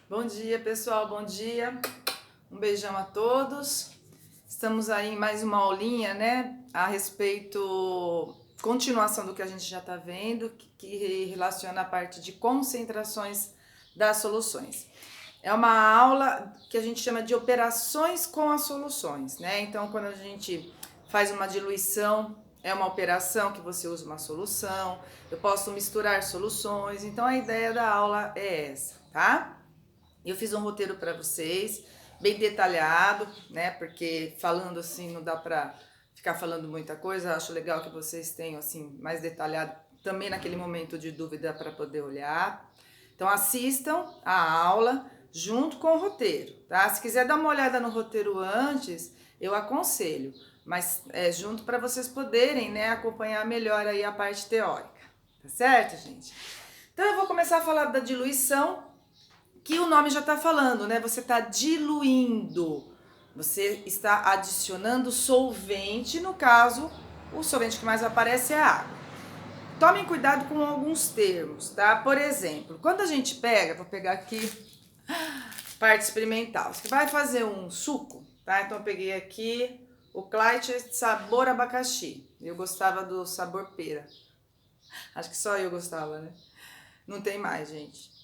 Bom dia, pessoal, bom dia. Um beijão a todos. Estamos aí em mais uma aulinha, né, a respeito, continuação do que a gente já está vendo, que relaciona a parte de concentrações das soluções. É uma aula que a gente chama de operações com as soluções, né? Então, quando a gente faz uma diluição, é uma operação que você usa uma solução. Eu posso misturar soluções. Então, a ideia da aula é essa, tá? Eu fiz um roteiro para vocês, bem detalhado, né? Porque falando assim não dá para ficar falando muita coisa. Acho legal que vocês tenham assim mais detalhado também naquele momento de dúvida para poder olhar. Então assistam a aula junto com o roteiro, tá? Se quiser dar uma olhada no roteiro antes, eu aconselho, mas é junto para vocês poderem, né, acompanhar melhor aí a parte teórica, tá certo, gente? Então eu vou começar a falar da diluição, que o nome já está falando, né? Você está diluindo, você está adicionando solvente, no caso, o solvente que mais aparece é a água. Tomem cuidado com alguns termos, tá? Por exemplo, quando a gente pega, vou pegar aqui parte experimental, você vai fazer um suco, tá? Então eu peguei aqui o Clyde sabor abacaxi, eu gostava do sabor pera, acho que só eu gostava, né? Não tem mais, gente.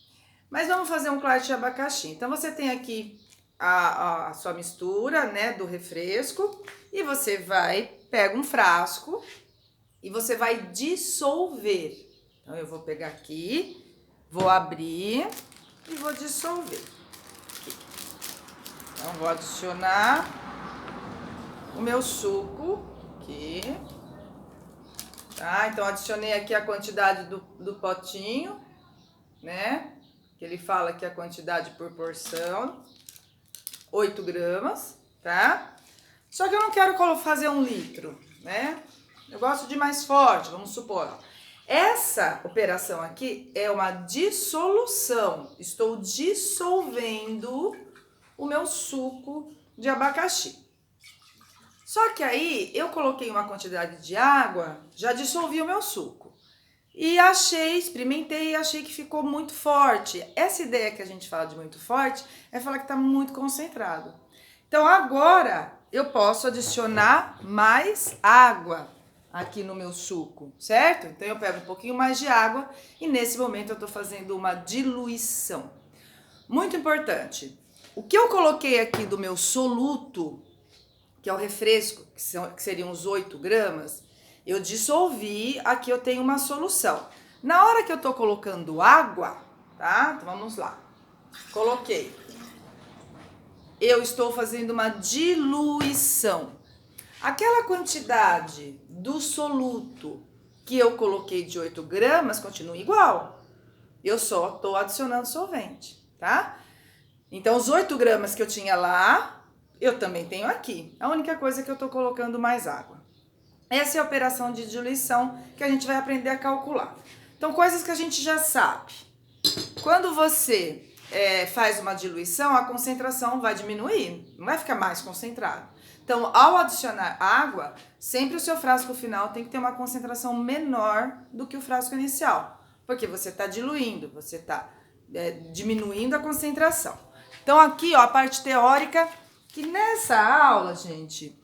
Mas vamos fazer um Clyde de abacaxi. Então você tem aqui a sua mistura, né, do refresco, e você pega um frasco e você vai dissolver. Então eu vou pegar aqui, vou abrir e vou dissolver. Aqui. Então vou adicionar o meu suco aqui. Tá? Então adicionei aqui a quantidade do potinho, né? Que ele fala que a quantidade por porção, 8 gramas, tá? Só que eu não quero fazer 1 litro, né? Eu gosto de mais forte, vamos supor. Ó. Essa operação aqui é uma dissolução. Estou dissolvendo o meu suco de abacaxi. Só que aí eu coloquei uma quantidade de água, já dissolvi o meu suco. E experimentei e achei que ficou muito forte. Essa ideia que a gente fala de muito forte é falar que está muito concentrado. Então agora eu posso adicionar mais água aqui no meu suco, certo? Então eu pego um pouquinho mais de água e nesse momento eu estou fazendo uma diluição. Muito importante. O que eu coloquei aqui do meu soluto, que é o refresco, que seriam os 8 gramas, eu dissolvi, aqui eu tenho uma solução. Na hora que eu tô colocando água, tá? Então vamos lá. Coloquei. Eu estou fazendo uma diluição. Aquela quantidade do soluto que eu coloquei de 8 gramas continua igual. Eu só tô adicionando solvente, tá? Então os 8 gramas que eu tinha lá, eu também tenho aqui. A única coisa é que eu tô colocando mais água. Essa é a operação de diluição que a gente vai aprender a calcular. Então, coisas que a gente já sabe. Quando você faz uma diluição, a concentração vai diminuir, não vai ficar mais concentrado. Então, ao adicionar água, sempre o seu frasco final tem que ter uma concentração menor do que o frasco inicial, porque você está diluindo, você está diminuindo a concentração. Então, aqui, ó, a parte teórica, que nessa aula, gente...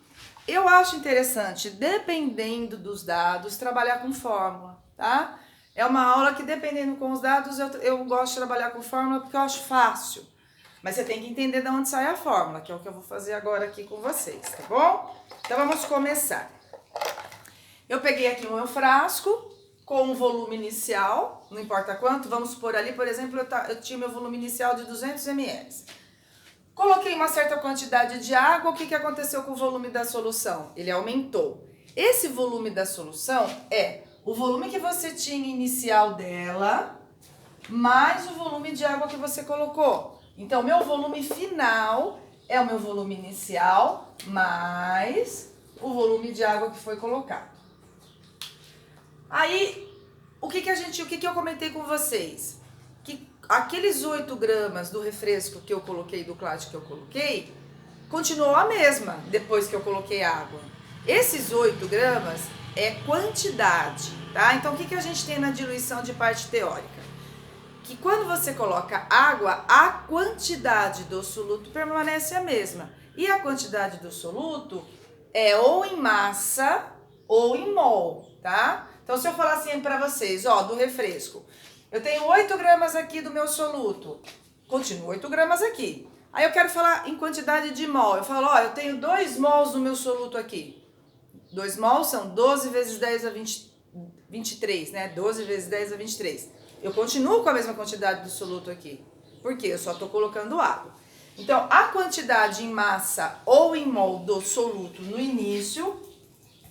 Eu acho interessante, dependendo dos dados, trabalhar com fórmula, tá? É uma aula que, dependendo com os dados, eu gosto de trabalhar com fórmula porque eu acho fácil. Mas você tem que entender de onde sai a fórmula, que é o que eu vou fazer agora aqui com vocês, tá bom? Então, vamos começar. Eu peguei aqui o meu frasco com um volume inicial, não importa quanto, vamos supor ali, por exemplo, eu tinha meu volume inicial de 200 ml. Coloquei uma certa quantidade de água, o que aconteceu com o volume da solução? Ele aumentou. Esse volume da solução é o volume que você tinha inicial dela, mais o volume de água que você colocou. Então, meu volume final é o meu volume inicial, mais o volume de água que foi colocado. Aí, o que eu comentei com vocês? Que aqueles 8 gramas do refresco que eu coloquei, do Clyde que eu coloquei, continuou a mesma depois que eu coloquei água. Esses 8 gramas é quantidade, tá? Então, o que a gente tem na diluição de parte teórica? que quando você coloca água, a quantidade do soluto permanece a mesma. E a quantidade do soluto é ou em massa ou em mol, tá? Então, se eu falar assim para vocês, ó, do refresco, eu tenho 8 gramas aqui do meu soluto, continua 8 gramas aqui. Aí eu quero falar em quantidade de mol, eu falo, ó, eu tenho 2 mols do meu soluto aqui. 2 mols são 12 vezes 10 a 23, né? 12 vezes 10 a 23. Eu continuo com a mesma quantidade do soluto aqui. Por quê? Eu só estou colocando água. Então, a quantidade em massa ou em mol do soluto no início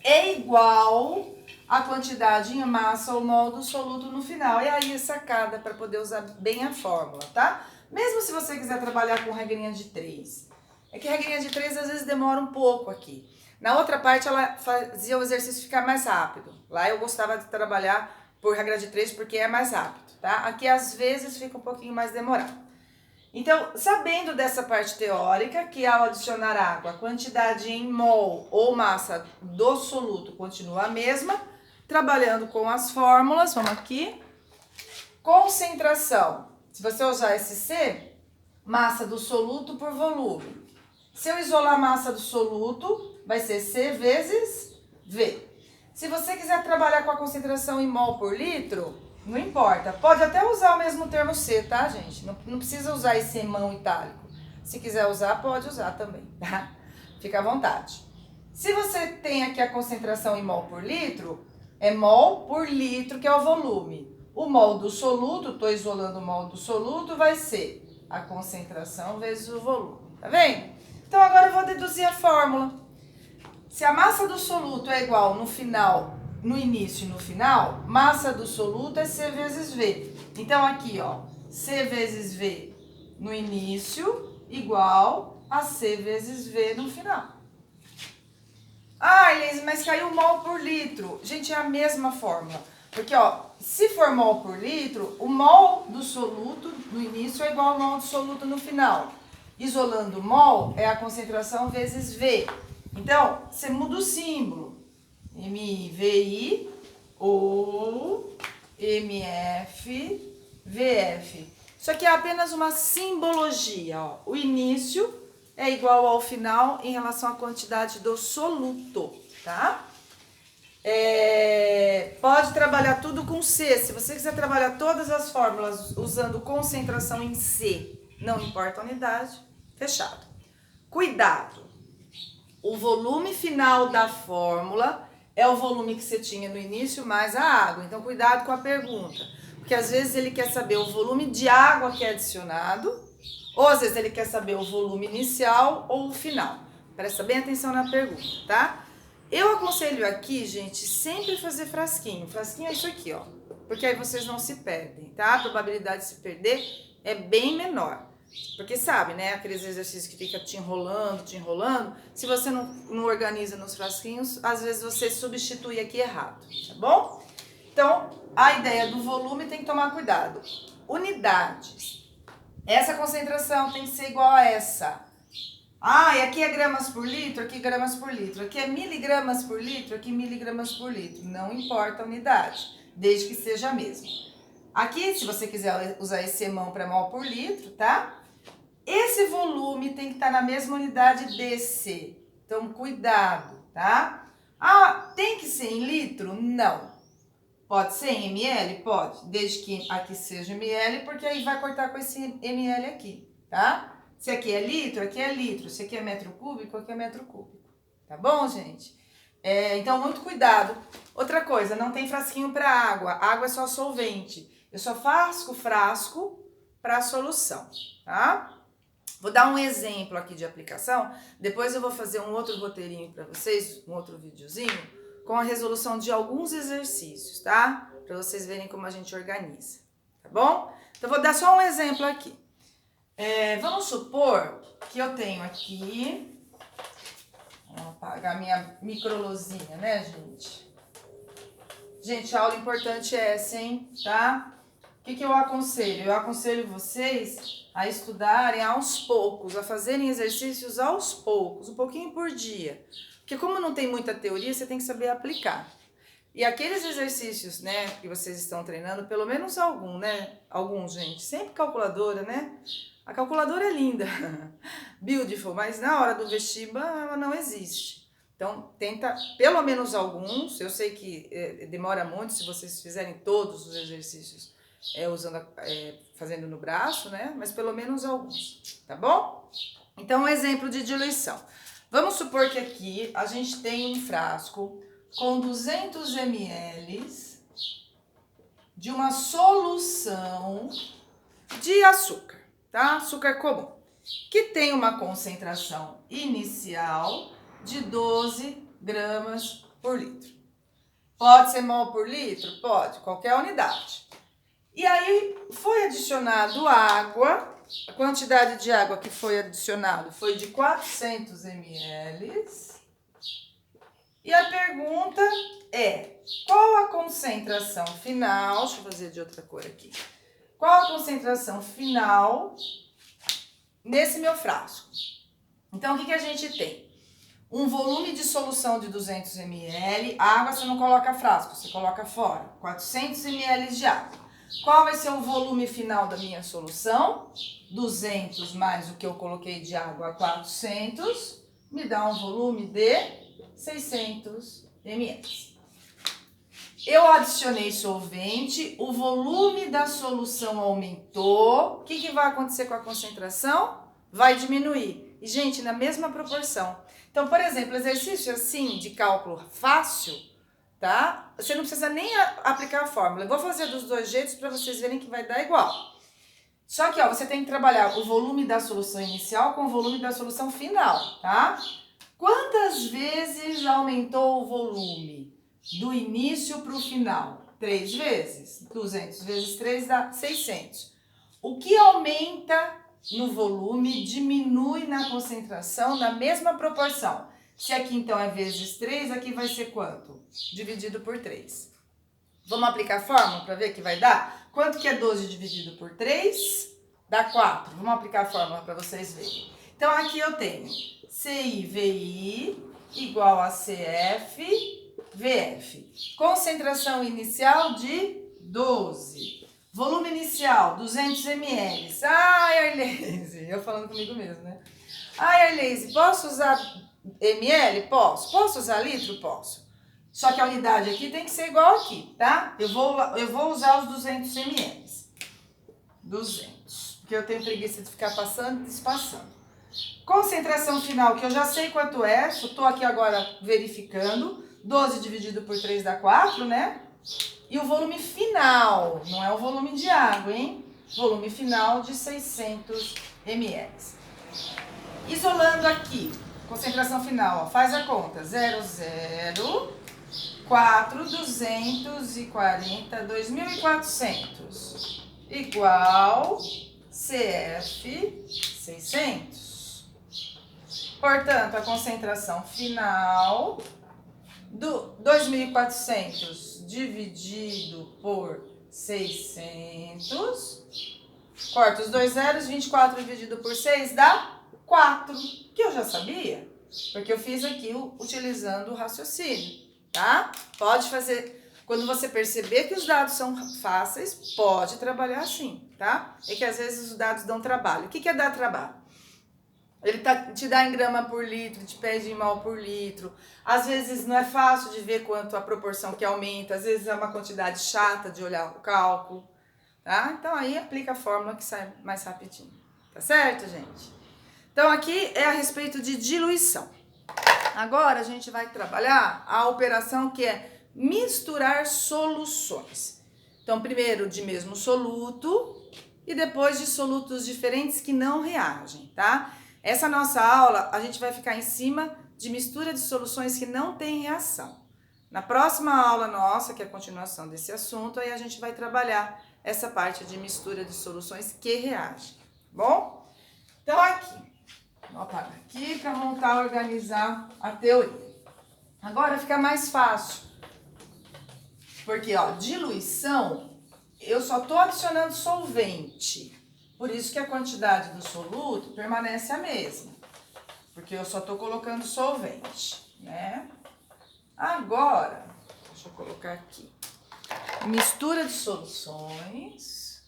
é igual à quantidade em massa ou mol do soluto no final. E aí é sacada para poder usar bem a fórmula, tá? Mesmo se você quiser trabalhar com regrinha de 3. É que regrinha de 3 às vezes demora um pouco aqui. Na outra parte ela fazia o exercício ficar mais rápido. Lá eu gostava de trabalhar por regra de 3 porque é mais rápido, tá? Aqui às vezes fica um pouquinho mais demorado. Então, sabendo dessa parte teórica, que ao adicionar água, a quantidade em mol ou massa do soluto continua a mesma, trabalhando com as fórmulas, vamos aqui. Concentração, se você usar esse C, massa do soluto por volume. Se eu isolar a massa do soluto, vai ser C vezes V. Se você quiser trabalhar com a concentração em mol por litro, não importa. Pode até usar o mesmo termo C, tá, gente? Não precisa usar esse mão itálico. Se quiser usar, pode usar também, tá? Fica à vontade. Se você tem aqui a concentração em mol por litro, é mol por litro, que é o volume. O mol do soluto, estou isolando o mol do soluto, vai ser a concentração vezes o volume. Tá vendo? Então, agora eu vou deduzir a fórmula. Se a massa do soluto é igual no final, no início e no final, massa do soluto é C vezes V. Então, aqui, ó, C vezes V no início igual a C vezes V no final. Ah, Elise, mas caiu mol por litro. Gente, é a mesma fórmula. Porque, ó, se for mol por litro, o mol do soluto no início é igual ao mol do soluto no final. Isolando o mol é a concentração vezes V. Então, você muda o símbolo. MVI ou MFVF. Isso aqui é apenas uma simbologia, ó. O início é igual ao final em relação à quantidade do soluto, tá? Pode trabalhar tudo com C. Se você quiser trabalhar todas as fórmulas usando concentração em C, não importa a unidade, fechado. Cuidado! O volume final da fórmula é o volume que você tinha no início mais a água. Então, cuidado com a pergunta. Porque às vezes ele quer saber o volume de água que é adicionado, ou às vezes ele quer saber o volume inicial ou o final. Presta bem atenção na pergunta, tá? Eu aconselho aqui, gente, sempre fazer frasquinho. Frasquinho é isso aqui, ó. Porque aí vocês não se perdem, tá? A probabilidade de se perder é bem menor. Porque sabe, né, aqueles exercícios que fica te enrolando, se você não organiza nos frasquinhos, às vezes você substitui aqui errado, tá bom? Então, a ideia do volume tem que tomar cuidado. Unidades. Essa concentração tem que ser igual a essa. Ah, e aqui é gramas por litro, aqui gramas por litro. Aqui é miligramas por litro, aqui miligramas por litro. Não importa a unidade, desde que seja a mesma. Aqui, se você quiser usar esse mão para mol por litro, tá? Esse volume tem que estar na mesma unidade desse. Então, cuidado, tá? Ah, tem que ser em litro? Não. Pode ser em ml? Pode, desde que aqui seja ml, porque aí vai cortar com esse ml aqui, tá? Se aqui é litro, aqui é litro. Se aqui é metro cúbico, aqui é metro cúbico. Tá bom, gente? Então, muito cuidado. Outra coisa, não tem frasquinho para água. Água é só solvente. Eu só faço frasco para solução, tá? Vou dar um exemplo aqui de aplicação. Depois eu vou fazer um outro roteirinho para vocês, um outro videozinho, com a resolução de alguns exercícios, tá? Para vocês verem como a gente organiza, tá bom? Então, vou dar só um exemplo aqui. Vamos supor que eu tenho aqui... Vou apagar minha microluzinha, né, gente? Gente, a aula importante é essa, hein? Tá? O que eu aconselho? Eu aconselho vocês a estudarem aos poucos, a fazerem exercícios aos poucos, um pouquinho por dia. Porque como não tem muita teoria, você tem que saber aplicar. E aqueles exercícios, né, que vocês estão treinando, pelo menos algum, né? Alguns, gente. Sempre calculadora, né? A calculadora é linda, beautiful, mas na hora do vestibular ela não existe. Então, tenta pelo menos alguns. Eu sei que demora muito se vocês fizerem todos os exercícios fazendo no braço, né? Mas pelo menos alguns, tá bom? Então, um exemplo de diluição. Vamos supor que aqui a gente tem um frasco com 200 ml de uma solução de açúcar, tá? Açúcar comum, que tem uma concentração inicial de 12 gramas por litro. Pode ser mol por litro? Pode, qualquer unidade. E aí foi adicionado água, a quantidade de água que foi adicionado foi de 400 ml. E a pergunta é, qual a concentração final, deixa eu fazer de outra cor aqui. Qual a concentração final nesse meu frasco? Então, o que a gente tem? Um volume de solução de 200 ml, água você não coloca frasco, você coloca fora, 400 ml de água. Qual vai ser o volume final da minha solução? 200 mais o que eu coloquei de água, 400, me dá um volume de 600 ml. Eu adicionei solvente, o volume da solução aumentou. O que vai acontecer com a concentração? Vai diminuir. E, gente, na mesma proporção. Então, por exemplo, exercício assim de cálculo fácil, tá? Você não precisa nem aplicar a fórmula. Eu vou fazer dos dois jeitos para vocês verem que vai dar igual. Só que, ó, você tem que trabalhar o volume da solução inicial com o volume da solução final, tá? Quantas vezes aumentou o volume do início para o final? 3 vezes. 200 vezes 3 dá 600. O que aumenta no volume diminui na concentração na mesma proporção. Se aqui então é vezes 3, aqui vai ser quanto? Dividido por 3. Vamos aplicar a fórmula para ver que vai dar? Quanto que é 12 dividido por 3? Dá 4. Vamos aplicar a fórmula para vocês verem. Então aqui eu tenho CI/VI igual a CF/VF. Concentração inicial de 12. Volume inicial, 200 ml. Ai, Arlese, eu falando comigo mesmo, né? Ai, Arlese, posso usar ml? Posso. Posso usar litro? Posso. Só que a unidade aqui tem que ser igual aqui, tá? Eu vou usar os 200 ml. 200. Porque eu tenho preguiça de ficar passando e despassando. Concentração final, que eu já sei quanto é, estou aqui agora verificando. 12 dividido por 3 dá 4, né? E o volume final, não é o volume de água, hein? Volume final de 600 ml. Isolando aqui, concentração final, ó, faz a conta. 0, 0, 4, 240, 2.400. Igual CF 600. Portanto, a concentração final do 2.400 dividido por 600, corta os dois zeros, 24 dividido por 6 dá 4, que eu já sabia, porque eu fiz aqui utilizando o raciocínio, tá? Pode fazer, quando você perceber que os dados são fáceis, pode trabalhar assim, tá? É que às vezes os dados dão trabalho. O que é dar trabalho? Ele te dá em grama por litro, te pede em mol por litro. Às vezes não é fácil de ver quanto a proporção que aumenta. Às vezes é uma quantidade chata de olhar o cálculo, tá? Então aí aplica a fórmula que sai mais rapidinho. Tá certo, gente? Então aqui é a respeito de diluição. Agora a gente vai trabalhar a operação que é misturar soluções. Então primeiro de mesmo soluto e depois de solutos diferentes que não reagem, tá? Essa nossa aula, a gente vai ficar em cima de mistura de soluções que não têm reação. Na próxima aula nossa, que é a continuação desse assunto, aí a gente vai trabalhar essa parte de mistura de soluções que reagem, tá bom? Então aqui, vou apagar aqui para montar, organizar a teoria. Agora fica mais fácil, porque ó, diluição, eu só estou adicionando solvente. Por isso que a quantidade do soluto permanece a mesma, porque eu só estou colocando solvente, né? Agora, Deixa eu colocar aqui. Mistura de soluções.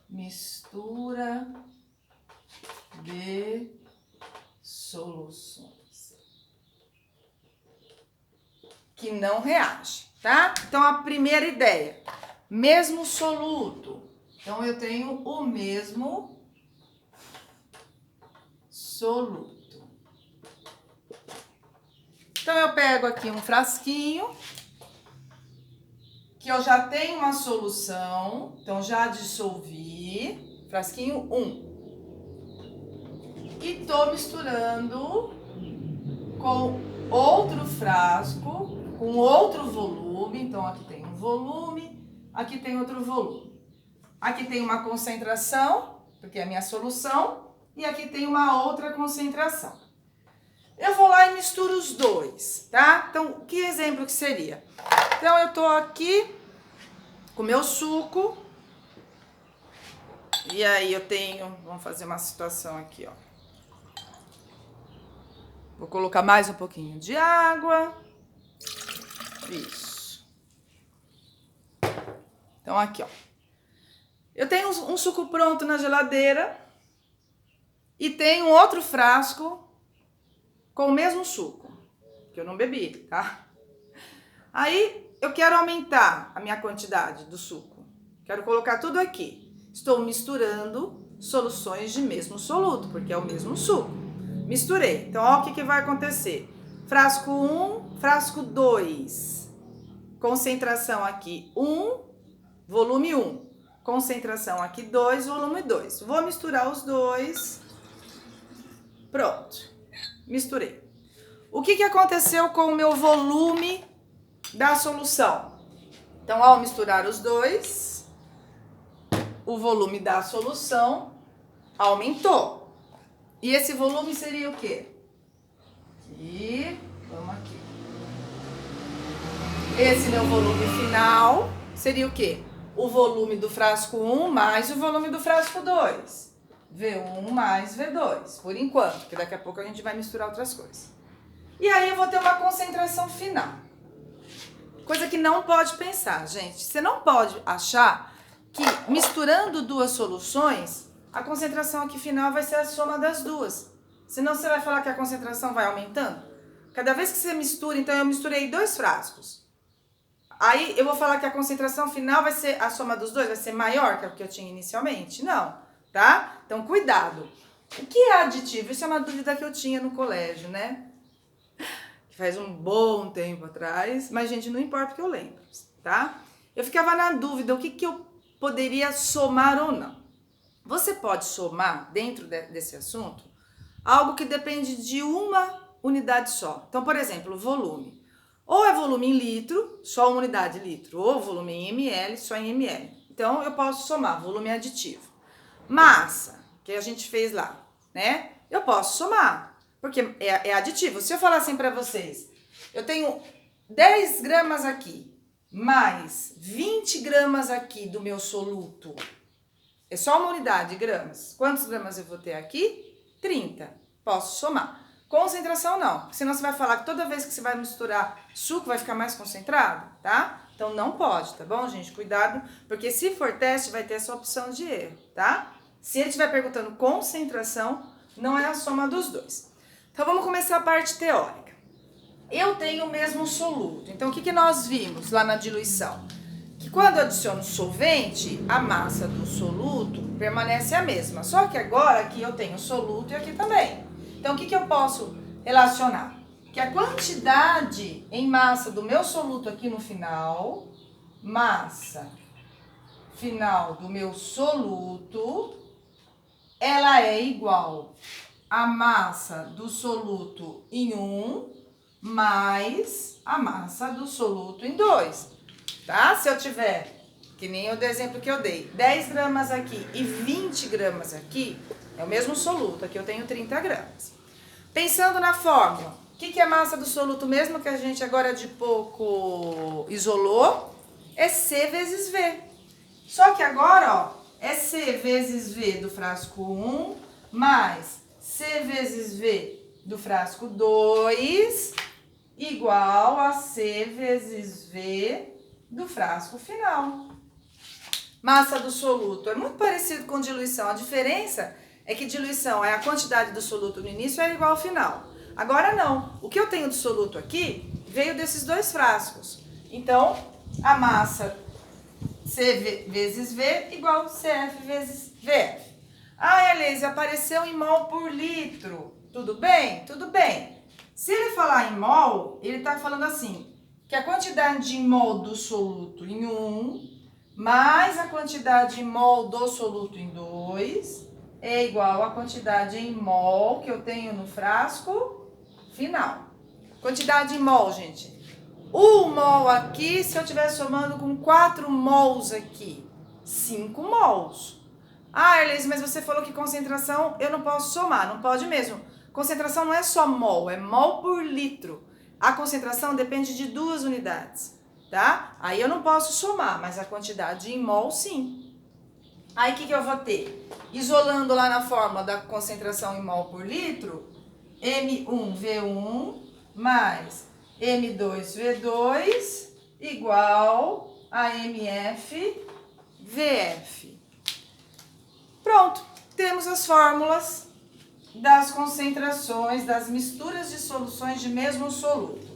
Mistura de soluções. Que não reage, tá? Então, a primeira ideia. Mesmo soluto. Então, eu tenho o mesmo soluto. Então, eu pego aqui um frasquinho, que eu já tenho uma solução, então já dissolvi, frasquinho 1. E tô misturando com outro frasco, com outro volume, então aqui tem um volume, aqui tem outro volume. Aqui tem uma concentração, porque é a minha solução, e aqui tem uma outra concentração. Eu vou lá e misturo os dois, tá? Então, que exemplo que seria? Então, eu tô aqui com o meu suco. E aí, eu tenho... Vamos fazer uma situação aqui, ó. Vou colocar mais um pouquinho de água. Isso. Então, aqui, ó. Eu tenho um suco pronto na geladeira. E tenho outro frasco com o mesmo suco, que eu não bebi, tá? Aí, eu quero aumentar a minha quantidade do suco. Quero colocar tudo aqui. Estou misturando soluções de mesmo soluto, porque é o mesmo suco. Misturei. Então, ó, o que vai acontecer? Frasco 1, frasco 2. Concentração aqui 1, volume 1. Concentração aqui 2, volume 2. Vou misturar os dois. Pronto. Misturei. O que aconteceu com o meu volume da solução? Então, ao misturar os dois, o volume da solução aumentou. E esse volume seria o quê? Aqui, vamos aqui. Esse meu volume final seria o quê? O volume do frasco 1 mais o volume do frasco 2. V1 mais V2, por enquanto, porque daqui a pouco a gente vai misturar outras coisas. E aí eu vou ter uma concentração final. Coisa que não pode pensar, gente. Você não pode achar que misturando duas soluções, a concentração aqui final vai ser a soma das duas. Senão você vai falar que a concentração vai aumentando. Cada vez que você mistura, então eu misturei 2 frascos. Aí eu vou falar que a concentração final vai ser a soma dos dois, vai ser maior que a que eu tinha inicialmente? Não, tá? Então cuidado. O que é aditivo? Isso é uma dúvida que eu tinha no colégio, né? Que faz um bom tempo atrás, mas gente, não importa o que eu lembro, tá? Eu ficava na dúvida o que eu poderia somar ou não. Você pode somar dentro desse assunto algo que depende de uma unidade só. Então, por exemplo, volume. Ou é volume em litro, só uma unidade litro, ou volume em ml, só em ml. Então, eu posso somar volume aditivo. Massa, que a gente fez lá, né? Eu posso somar, porque é aditivo. Se eu falar assim pra vocês, eu tenho 10 gramas aqui, mais 20 gramas aqui do meu soluto. É só uma unidade, gramas. Quantos gramas eu vou ter aqui? 30. Posso somar. Concentração não, senão você vai falar que toda vez que você vai misturar suco vai ficar mais concentrado, tá? Então não pode, tá bom, gente? Cuidado, porque se for teste vai ter essa opção de erro, tá? Se ele estiver perguntando concentração, não é a soma dos dois. Então vamos começar a parte teórica. Eu tenho o mesmo soluto, então o que nós vimos lá na diluição? Que quando eu adiciono solvente, a massa do soluto permanece a mesma, só que agora aqui eu tenho soluto e aqui também. Então, o que eu posso relacionar? Que a quantidade em massa do meu soluto aqui no final, massa final do meu soluto, ela é igual à massa do soluto em 1 mais a massa do soluto em 2, tá? Se eu tiver, que nem o do exemplo que eu dei, 10 gramas aqui e 20 gramas aqui, é o mesmo soluto, aqui eu tenho 30 gramas. Pensando na fórmula, o que é a massa do soluto mesmo que a gente agora de pouco isolou? É C vezes V. Só que agora, ó, é C vezes V do frasco 1 mais C vezes V do frasco 2 igual a C vezes V do frasco final. Massa do soluto. É muito parecido com diluição. A diferença é que diluição é a quantidade do soluto no início é igual ao final. Agora não. O que eu tenho de soluto aqui veio desses dois frascos. Então, a massa C vezes V igual CF vezes VF. Ah, Elise, apareceu em mol por litro. Tudo bem? Tudo bem. Se ele falar em mol, ele está falando assim, que a quantidade de mol do soluto em 1 mais a quantidade em mol do soluto em 2 é igual à quantidade em mol que eu tenho no frasco final. Quantidade em mol, gente. 1 mol aqui, se eu estiver somando com 4 mols aqui, 5 mols. Ah, Elise, mas você falou que concentração eu não posso somar. Não pode mesmo. Concentração não é só mol, é mol por litro. A concentração depende de 2 unidades, tá? Aí eu não posso somar, mas a quantidade em mol, sim. Aí o que eu vou ter? Isolando lá na fórmula da concentração em mol por litro, M1V1 mais M2V2 igual a MFVF. Pronto, temos as fórmulas das concentrações, das misturas de soluções de mesmo soluto.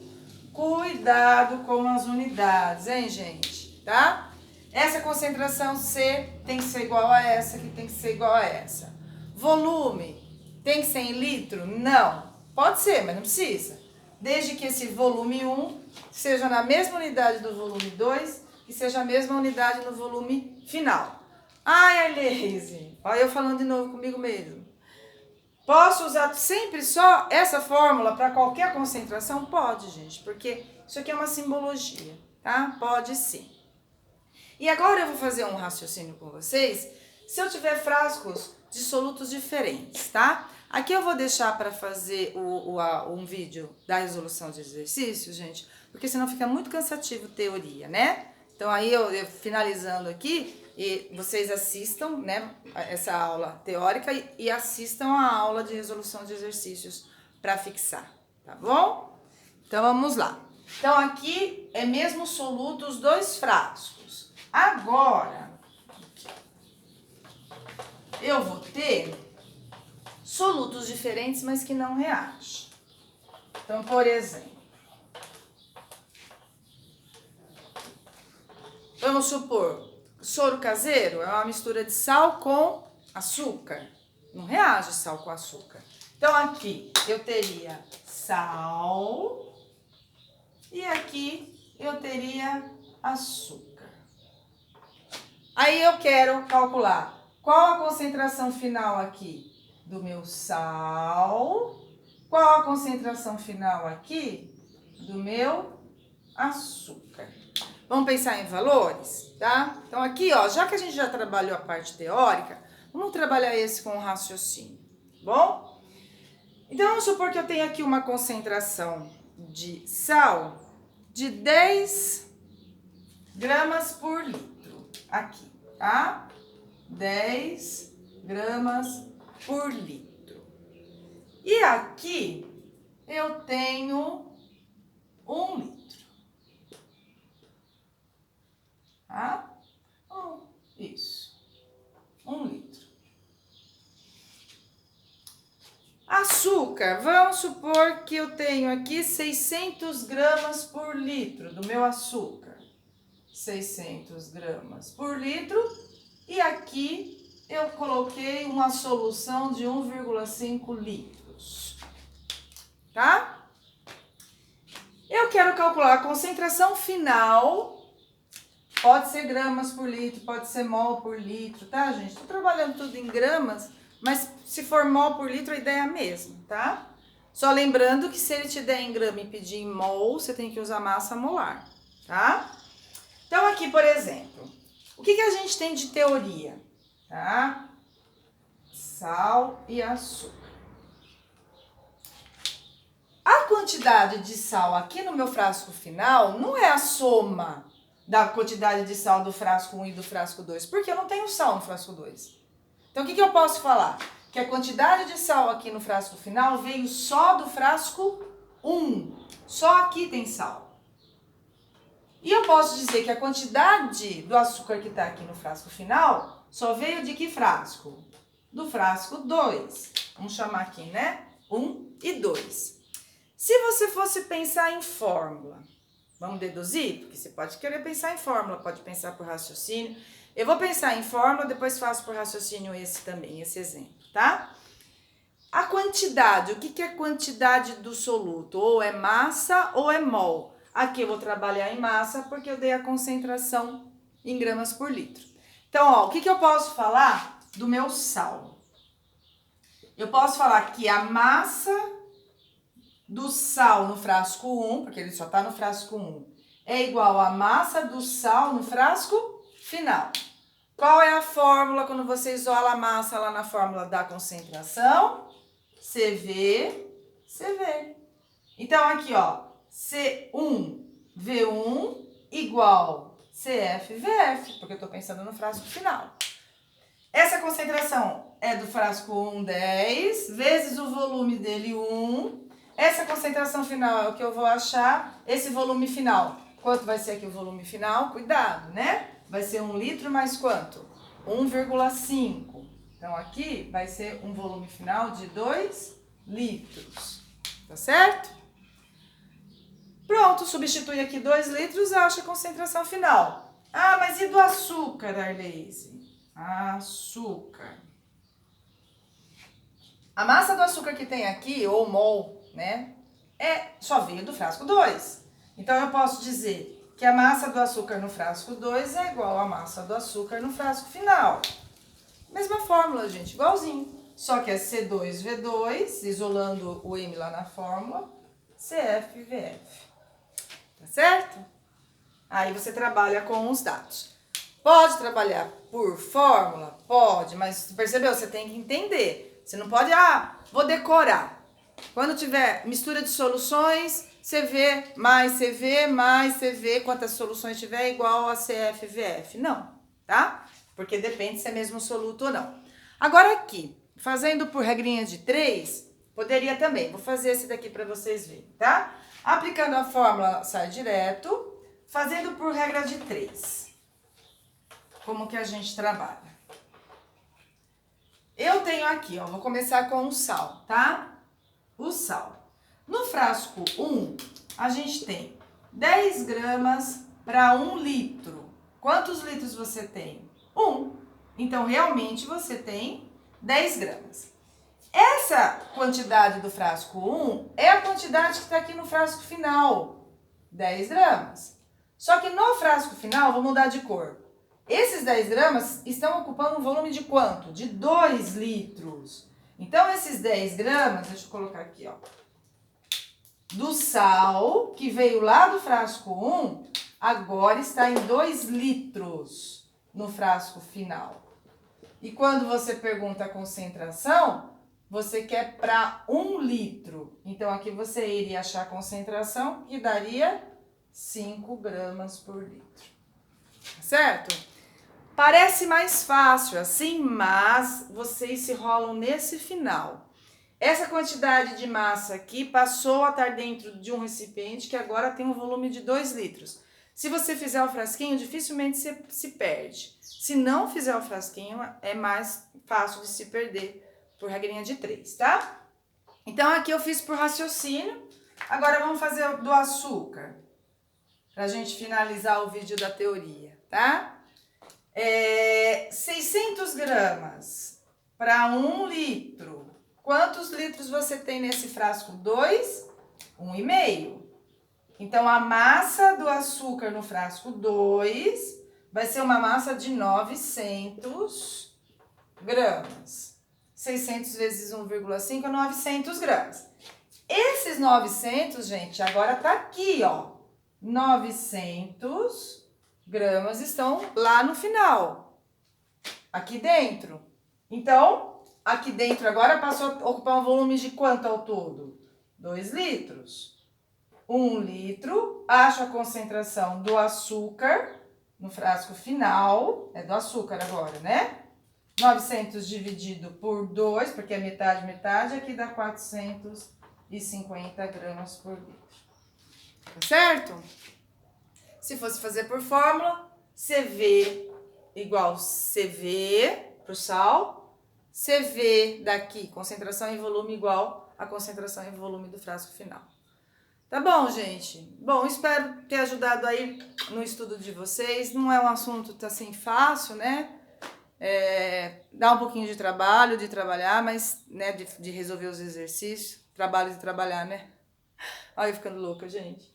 Cuidado com as unidades, hein, gente? Tá? Essa concentração C tem que ser igual a essa, que tem que ser igual a essa. Volume tem que ser em litro? Não. Pode ser, mas não precisa. Desde que esse volume 1 seja na mesma unidade do volume 2 e seja a mesma unidade no volume final. Ai, Elise, olha eu falando de novo comigo mesmo. Posso usar sempre só essa fórmula para qualquer concentração? Pode, gente, porque isso aqui é uma simbologia, tá? Pode sim. E agora eu vou fazer um raciocínio com vocês, se eu tiver frascos de solutos diferentes, tá? Aqui eu vou deixar para fazer um vídeo da resolução de exercícios, gente, porque senão fica muito cansativo teoria, né? Então aí eu finalizando aqui, e vocês assistam, né, essa aula teórica e assistam a aula de resolução de exercícios para fixar, tá bom? Então vamos lá. Então aqui é mesmo soluto os dois frascos. Agora eu vou ter solutos diferentes, mas que não reagem. Então, por exemplo, vamos supor, soro caseiro é uma mistura de sal com açúcar. Não reage sal com açúcar. Então, aqui eu teria sal e aqui eu teria açúcar. Aí eu quero calcular qual a concentração final aqui do meu sal, qual a concentração final aqui do meu açúcar. Vamos pensar em valores, tá? Então aqui, ó, já que a gente já trabalhou a parte teórica, vamos trabalhar esse com o raciocínio, bom? Então vamos supor que eu tenho aqui uma concentração de sal de 10 gramas por litro, aqui, tá? 10 gramas por litro. E aqui eu tenho 1 litro. Tá? Isso. 1 litro. Açúcar. Vamos supor que eu tenho aqui 600 gramas por litro do meu açúcar. 600 gramas por litro. E aqui eu coloquei uma solução de 1,5 litros. Tá? Eu quero calcular a concentração final. Pode ser gramas por litro, pode ser mol por litro, tá, gente? Tô trabalhando tudo em gramas, mas se for mol por litro, a ideia é a mesma, tá? Só lembrando que se ele te der em grama e pedir em mol, você tem que usar massa molar, tá? Então, aqui, por exemplo, o que a gente tem de teoria, tá? Sal e açúcar. A quantidade de sal aqui no meu frasco final não é a soma da quantidade de sal do frasco 1 e do frasco 2, porque eu não tenho sal no frasco 2. Então, o que eu posso falar? Que a quantidade de sal aqui no frasco final veio só do frasco 1. Só aqui tem sal. E eu posso dizer que a quantidade do açúcar que está aqui no frasco final só veio de que frasco? Do frasco 2. Vamos chamar aqui, né? 1 e 2. Se você fosse pensar em fórmula, vamos deduzir? Porque você pode querer pensar em fórmula, pode pensar por raciocínio. Eu vou pensar em fórmula, depois faço por raciocínio esse também, esse exemplo, tá? A quantidade, o que é quantidade do soluto? Ou é massa ou é mol? Aqui eu vou trabalhar em massa porque eu dei a concentração em gramas por litro. Então, ó, o que eu posso falar do meu sal? Eu posso falar que a massa do sal no frasco 1, porque ele só está no frasco 1, é igual à massa do sal no frasco final. Qual é a fórmula quando você isola a massa lá na fórmula da concentração? CV. Então, aqui, ó, C1V1 igual CFVF, porque eu estou pensando no frasco final. Essa concentração é do frasco 1, 10, vezes o volume dele, 1. Essa concentração final é o que eu vou achar, esse volume final. Quanto vai ser aqui o volume final? Cuidado, né? Vai ser 1 litro mais quanto? 1,5. Então, aqui vai ser um volume final de 2 litros. Tá certo? Pronto, substitui aqui 2 litros, acha a concentração final. Ah, mas e do açúcar, Arleise? Açúcar. A massa do açúcar que tem aqui, ou mol, né? Só veio do frasco 2. Então, eu posso dizer que a massa do açúcar no frasco 2 é igual à massa do açúcar no frasco final. Mesma fórmula, gente, igualzinho. Só que é C2V2, isolando o M lá na fórmula, CFVF. Tá certo? Aí você trabalha com os dados. Pode trabalhar por fórmula? Pode, mas percebeu? Você tem que entender. Você não pode, vou decorar. Quando tiver mistura de soluções, CV mais CV mais CV, quantas soluções tiver, é igual a CFVF. Não, tá? Porque depende se é mesmo soluto ou não. Agora aqui, fazendo por regrinha de 3, poderia também. Vou fazer esse daqui para vocês verem, tá? Aplicando a fórmula, sai direto. Fazendo por regra de 3. Como que a gente trabalha? Eu tenho aqui, ó, vou começar com o sal, tá? O sal. No frasco 1, a gente tem 10 gramas para 1 litro. Quantos litros você tem? 1. Então, realmente, você tem 10 gramas. Essa quantidade do frasco 1 é a quantidade que está aqui no frasco final, 10 gramas. Só que no frasco final, vou mudar de cor. Esses 10 gramas estão ocupando um volume de quanto? De 2 litros. Então, esses 10 gramas, deixa eu colocar aqui, ó, do sal, que veio lá do frasco 1, agora está em 2 litros no frasco final. E quando você pergunta a concentração, você quer para 1 litro. Então, aqui você iria achar a concentração que daria 5 gramas por litro. Certo? Parece mais fácil assim, mas vocês se rolam nesse final. Essa quantidade de massa aqui passou a estar dentro de um recipiente que agora tem um volume de 2 litros. Se você fizer o frasquinho, dificilmente você se perde. Se não fizer o frasquinho, é mais fácil de se perder por regrinha de 3, tá? Então, aqui eu fiz por raciocínio. Agora, vamos fazer do açúcar, pra gente finalizar o vídeo da teoria, tá? 600 gramas para 1 litro. Quantos litros você tem nesse frasco? 2? 1,5. Então, a massa do açúcar no frasco 2 vai ser uma massa de 900 gramas. 600 vezes 1,5 é 900 gramas. Esses 900, gente, agora tá aqui, ó. 900 gramas estão lá no final, aqui dentro. Então, aqui dentro agora passou a ocupar um volume de quanto ao todo? 2 litros. 1 litro, acho a concentração do açúcar no frasco final, é do açúcar agora, né? 900 dividido por 2, porque é metade, metade, aqui dá 450 gramas por litro. Tá certo? Se fosse fazer por fórmula, CV igual CV pro sal, CV daqui, concentração em volume igual a concentração em volume do frasco final. Tá bom, gente? Bom, espero ter ajudado aí no estudo de vocês. Não é um assunto assim fácil, né? Dá um pouquinho de trabalho, de trabalhar, mas, né, de resolver os exercícios. Trabalho de trabalhar, né? Olha eu ficando louca, gente.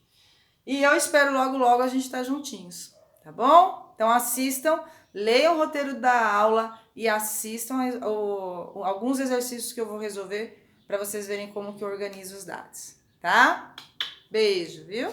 E eu espero logo a gente estar juntinhos, tá bom? Então assistam, leiam o roteiro da aula e assistam alguns exercícios que eu vou resolver para vocês verem como que eu organizo os dados, tá? Beijo, viu?